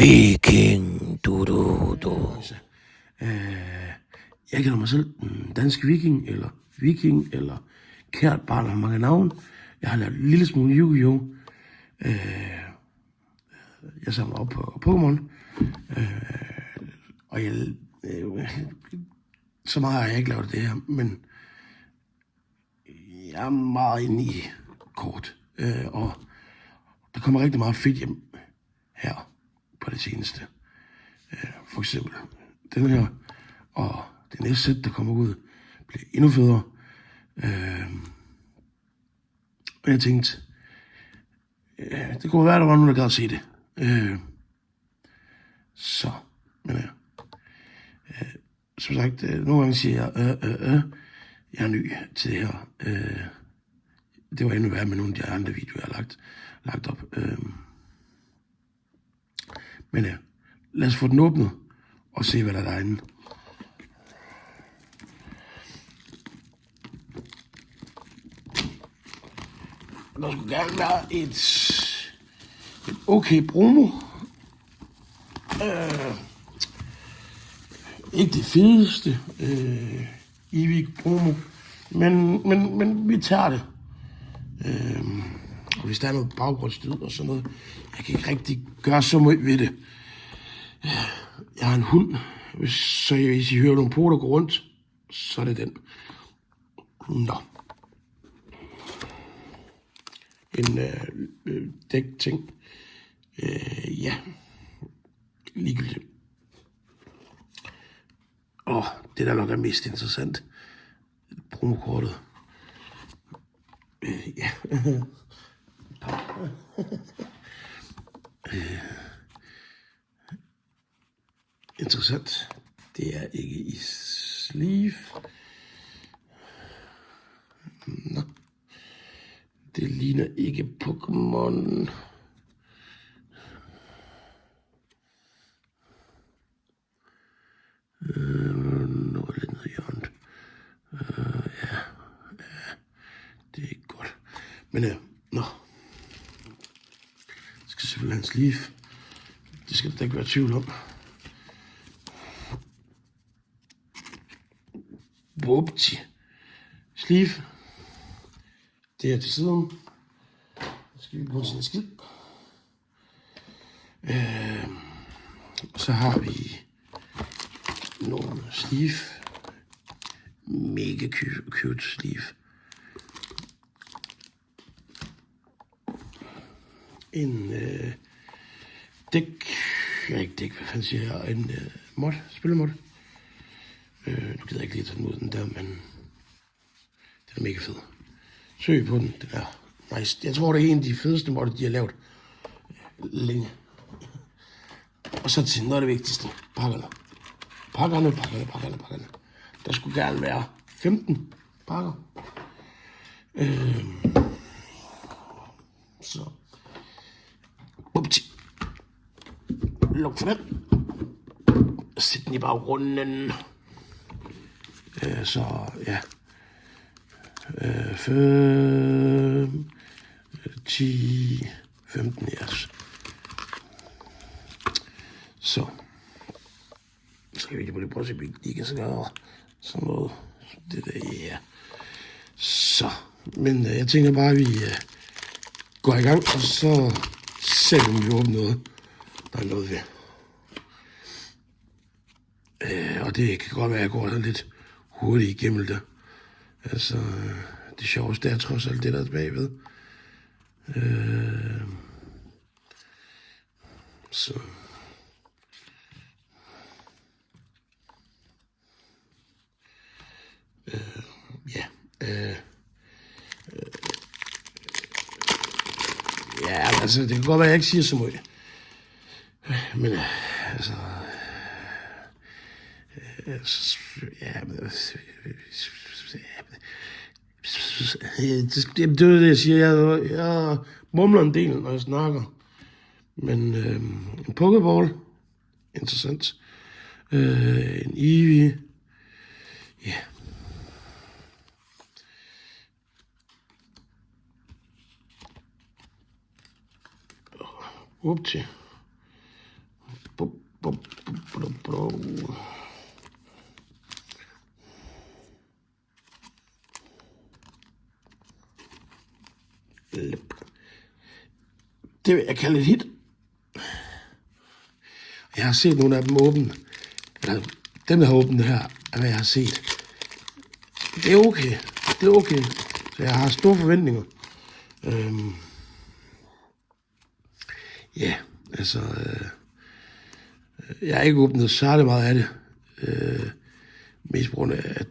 Viking, du. Jeg kalder mig selv en dansk viking, eller kært barn af mange navne. Jeg har lært en lille smule Yu-Gi-Oh! Jeg samler op på Pokémon. Og så meget har jeg ikke lavet det her, men jeg er meget inde i kort. Og der kommer rigtig meget fedt hjem her på det seneste. For eksempel den her, og det næste sæt, der kommer ud, bliver endnu federe. Og jeg tænkte, det kunne være, der var nogen, der gad at se det. Men som sagt, nogle gange siger jeg, jeg er ny til det her. Det var endnu værre med nogle af de andre videoer, jeg har lagt op. Men lad os få den åbnet og se, hvad der er derinde. Der skulle gerne være et okay promo. Ikke det fedeste Eevee promo, men vi tager det. Og hvis der er noget baggrundslyd og sådan noget, jeg kan ikke rigtig gøre så meget ved det. Jeg har en hund, så hvis I hører nogle poter gå rundt, så er det den. Nå. En dæk-ting. Ja. Ligegyldigt. Det der nok er mest interessant. Promokortet. Ja. Interessant. Det er ikke i sleeve. Nå. Det ligner ikke Pokémon. Noget lidt ned i hjørnet. Ja. Det er ikke godt. Men nå. Det skal selvfølgelig have en sleeve. Det skal der ikke være tvivl om. Whoopty. Sleeve. Det er til siden. Så skal vi bruge sådan en skid. Så har vi nogle sleeve. Mega cute sleeve. En dæk. Ikke dæk, hvad fanden siger jeg? En mod. Spillemod. Nu gider jeg ikke lige tage den ud, den der, men den er mega fed. Søg på den. Den er nice. Jeg tror, det er en af de fedeste modder, de har lavet længe. Og så til noget af det vigtigste. Pakkerne. Der skulle gerne være 15 pakker. Så. Upti. Luk for den. Sæt den i baggrunden. Så ja. 5, 10, 15 years. Så skal vi lige på det prøve at se, om vi kan gøre sådan noget. Det der, ja. Så, men jeg tænker bare, at vi går i gang, og så ser vi, om vi åbner noget, der er noget ved. Og det kan godt være, at jeg går lidt hurtigt igennem det. Altså, det sjoveste er trods alt det, der er bagved. Så. Ja. Ja, altså, det kan godt være, at jeg ikke siger så meget. Men altså. Ja, men det er det, jeg siger. Jeg mumler en del, når jeg snakker. Men en Pokéball, interessant. En Eevee, ja. Upti. Det vil jeg kalde et hit. Jeg har set nogle af dem åbne. Eller dem, der har åbnet her, er hvad jeg har set. Det er okay. Det er okay. Så jeg har store forventninger. Ja, altså... jeg har ikke åbnet særlig meget af det. Mest på grund af, at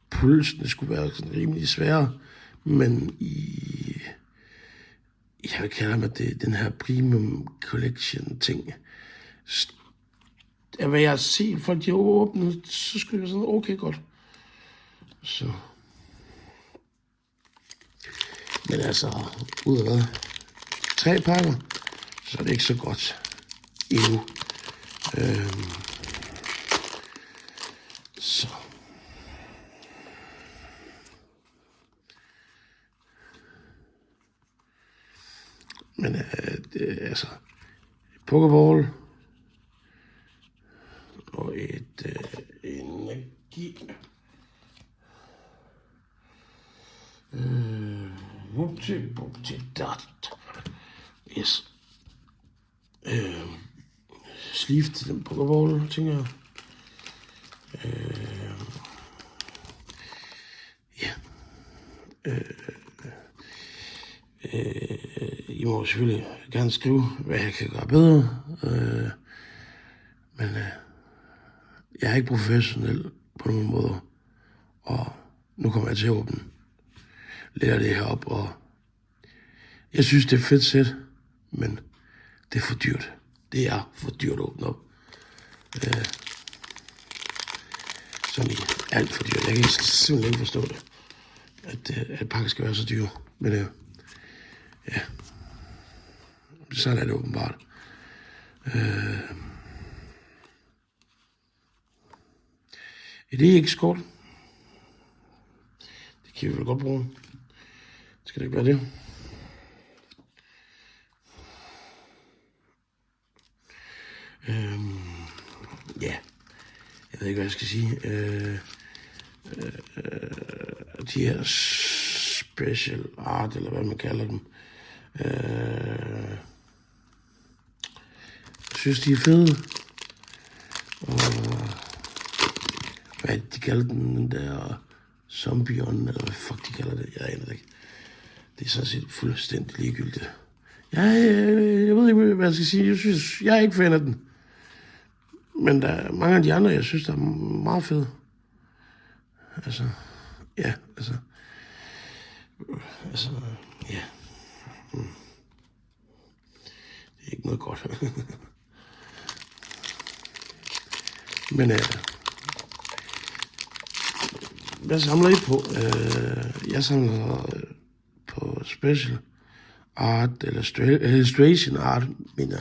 pulsen skulle være sådan rimelig sværere. Men jeg vil kalde mig det, den her Premium Collection ting. Hvad jeg har set, folk de har åbnet, så skulle det være sådan okay godt. Så. Men altså, ud af hvad? 3 pakker, så er det ikke så godt endnu. Så. Men altså, Pokéball og et energi. Yes. Sleeve til den Pokéball, tænker jeg. Ja. I må selvfølgelig gerne skrive, hvad jeg kan gøre bedre. Men jeg er ikke professionel på nogen måde. Og nu kommer jeg til at åbne lidt af det her op. Og jeg synes, det er fedt sæt, men det er for dyrt. Det er for dyrt at åbne op. Sådan alt for dyrt. Jeg kan simpelthen ikke forstå det, at pakker skal være så dyre. Men ja, sådan er det åbenbart. Det er ikke skort. Det kan vi vel godt bruge. Skal det ikke være det? Ja, jeg ved ikke, hvad jeg skal sige. De her special art, eller hvad man kalder dem. Jeg synes, de er fede. Og hvad de kalder den der Zombion, eller hvad fuck de kalder det. Jeg aner det ikke. Det er sådan set fuldstændig ligegyldigt. Jeg ved ikke, hvad jeg skal sige. Jeg er ikke fan af den. Men der er mange af de andre, jeg synes, der er meget fede. Altså, ja, ja. Det er ikke noget godt. Men hvad samler I på? Jeg samler på special art, eller illustration art, men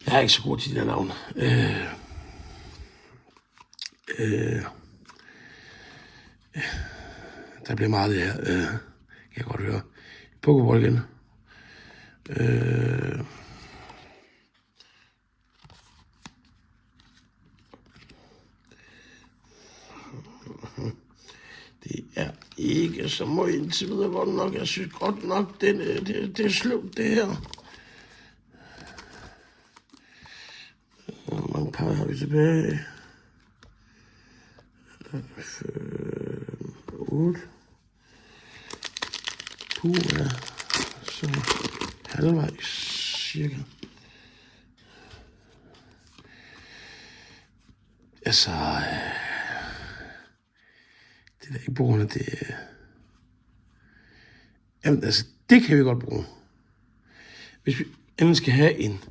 jeg er ikke så god til de der navne. Der bliver meget af det her, kan jeg godt høre. Pokéball igen. Det er ikke så meget indtil videre godt nok. Jeg synes godt nok, det er sløvt, det her. Hvor mange par har vi tilbage? 8. Ja. Så halvvejs cirka. Altså, det er da ikke på grund af det. Jamen, altså, det kan vi godt bruge. Hvis vi endelig skal have en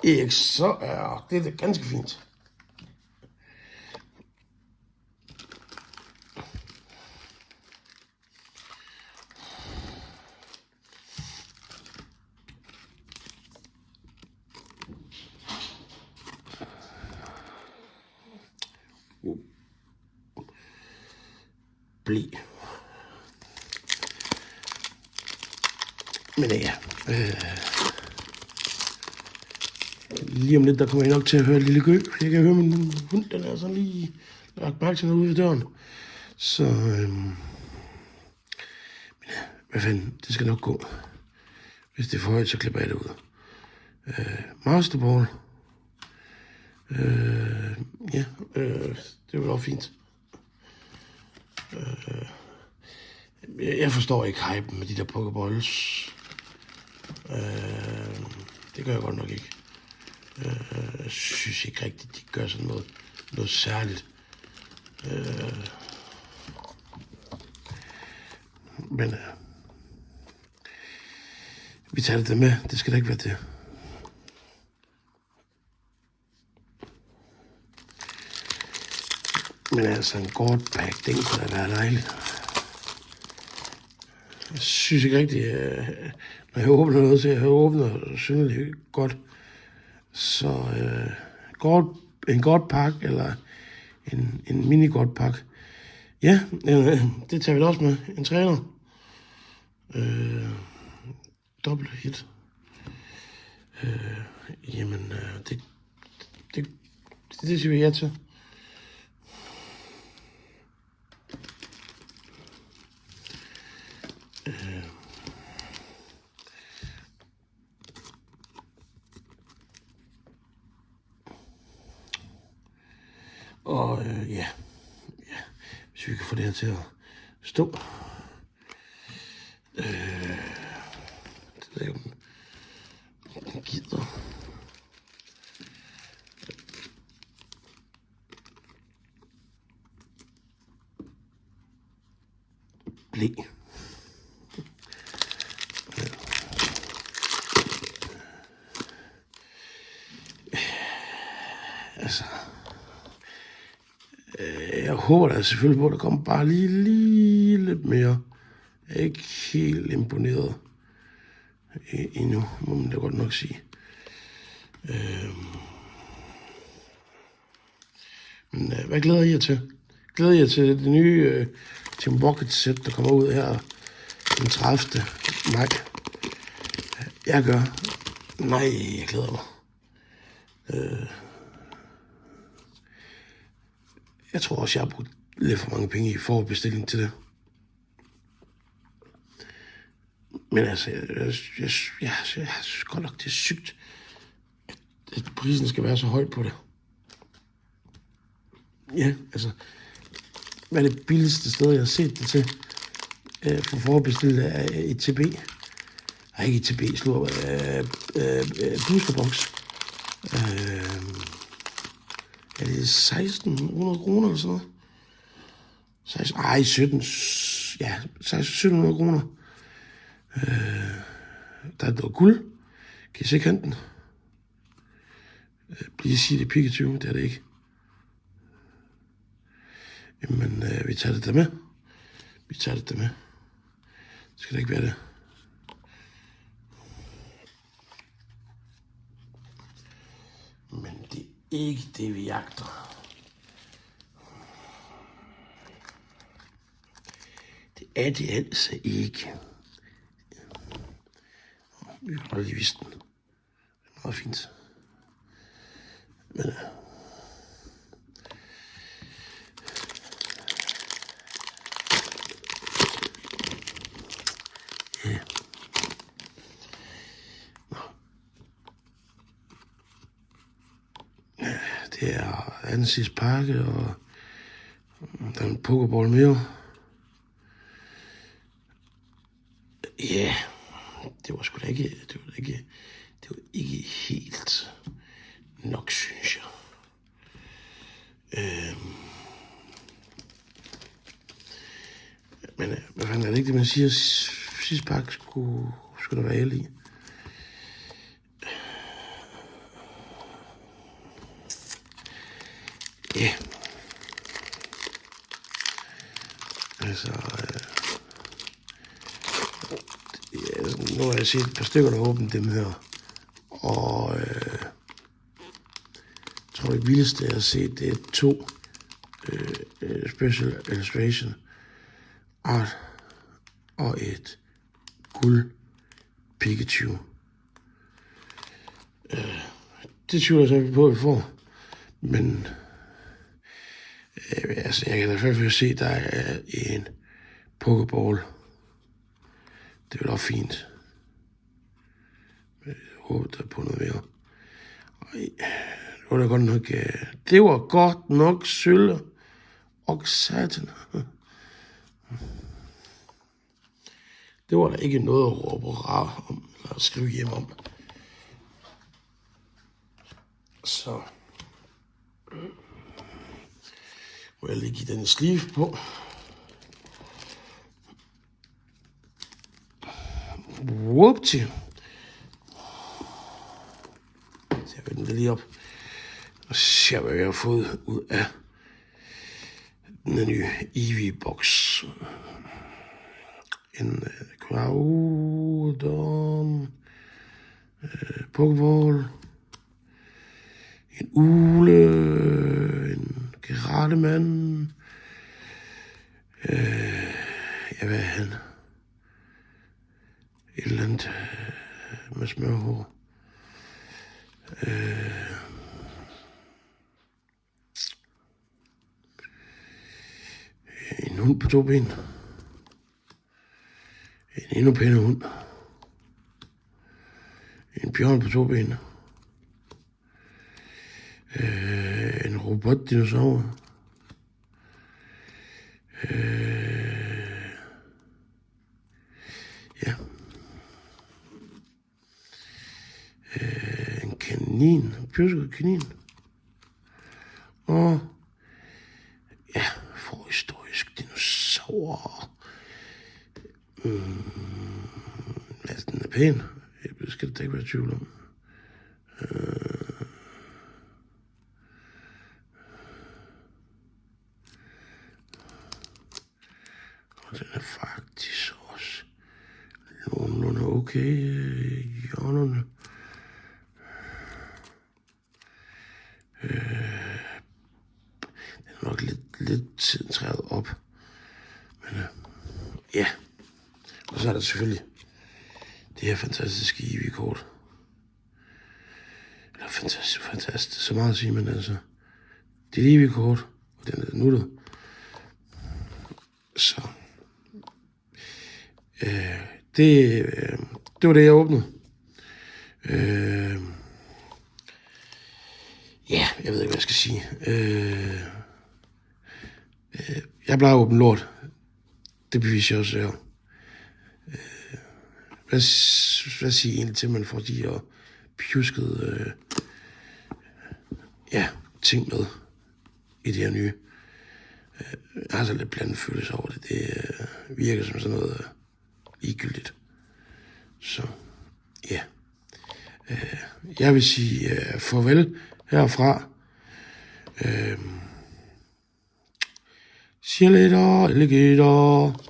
EX, så er det da ganske fint. Men ja, lige om lidt, der kommer jeg nok til at høre et lille gø. Jeg kan høre min hund, den er sådan lige lagt mærke til noget ude ved døren. Så, men ja, hvad fanden, det skal nok gå. Hvis det er for højt, så klipper jeg det ud. Masterball. Ja, det er jo også fint. Jeg forstår ikke hypen med de der pokeballs. Det gør jeg godt nok ikke. Jeg synes ikke rigtigt, de gør sådan noget særligt. Men vi tager det med. Det skal da ikke være det. Men altså en godt pack, den kunne da være dejligt. Jeg synes ikke rigtigt, når jeg åbner noget, så jeg åbner synderligt godt. Så en godt pakke, eller en mini godt pakke. Ja, det tager vi da også med. En træner. Dobbelt hit. Jamen, det siger vi ja til. Og ja, hvis vi kan få det her til at stå. Det ved jeg om den gider. Blæ. Altså, jeg håber da selvfølgelig på, at der kommer bare lige lidt mere. Jeg er ikke helt imponeret endnu, må man da godt nok sige. Men hvad glæder I jer til? Glæder I jer til det nye Team Rocket-sæt, der kommer ud her den 30. maj? Jeg gør. Nej, jeg glæder mig. Jeg tror også, jeg har brugt lidt for mange penge i forbedstilling til det. Men altså, jeg synes godt nok, det er sygt, at prisen skal være så højt på det. Ja, altså, hvad er det billigste sted, jeg har set det til for forbestilt af ETB? Nej, ikke ETB, slår Boosterbox. Er det 1600 kroner eller sådan noget? 1700 kroner. Der er noget guld. Kan I se kanten? Bliv sige det Pikachu, det er det ikke. Jamen, vi tager det der med. Det skal da ikke være det. Men det er ikke det, vi jagter. Det er det altså ikke. Vi har aldrig vist den. Det er meget fint. Men ja. Det er anden sidste pakke, og der er en pokeball mere. Ja, det var sgu da ikke, det var ikke helt nok, synes jeg. Men hvad fanden er det ikke det, man siger, sidste pakke skulle der være el i? Ja. Altså, nu har jeg set et par stykker, der åbner dem her. Og jeg tror, det vildeste, jeg har set, det er 2 Special Illustration Art og et guld Pikachu. Det tvivler så på, at vi får. Men altså, jeg kan da i hvert fald se, at der er en Pokéball. Det er vel også fint. Jeg håber, der er på noget mere. Det var da godt nok... Det var godt nok sølle. Og satan. Det var der ikke noget at råbe rar om, eller at skrive hjem om. Så må jeg lige give den sleeve på. Whoopty. Så jeg vender det lige op. Og ser, hvad jeg har fået ud af den nye Eevee-box. En Groudon, Pokéball, en ugle, en Gerademand, hvad er han? Et eller andet med smørhår. En hund på 2 ben. En endnu pænere hund. En bjørn på 2 ben. En robotdinosaur. Ja. En kanin. En pjusket kanin. Og ja, forhistorisk dinosaur. Altså, den er pæn. Det skal det ikke være tvivl om. Og den er faktisk også nogenlunde okay i hjørnerne. Den er nok lidt centreret op. Men ja. Og så er der selvfølgelig det her fantastiske Eevee-kort. Eller fantastisk, så meget at sige, men altså, det er Eevee-kort, og den er nuttet. Så, det var det, jeg åbnede. Ja, jeg ved ikke, hvad jeg skal sige. Jeg plejer at åbne lort. Det beviser jeg også her. Hvad siger I egentlig til, man får de her pjuskede ting med i det her nye? Jeg har så lidt blandet følelse over det. Det virker som sådan noget ligegyldigt. Så ja. Jeg vil sige farvel herfra. See you later, alligator.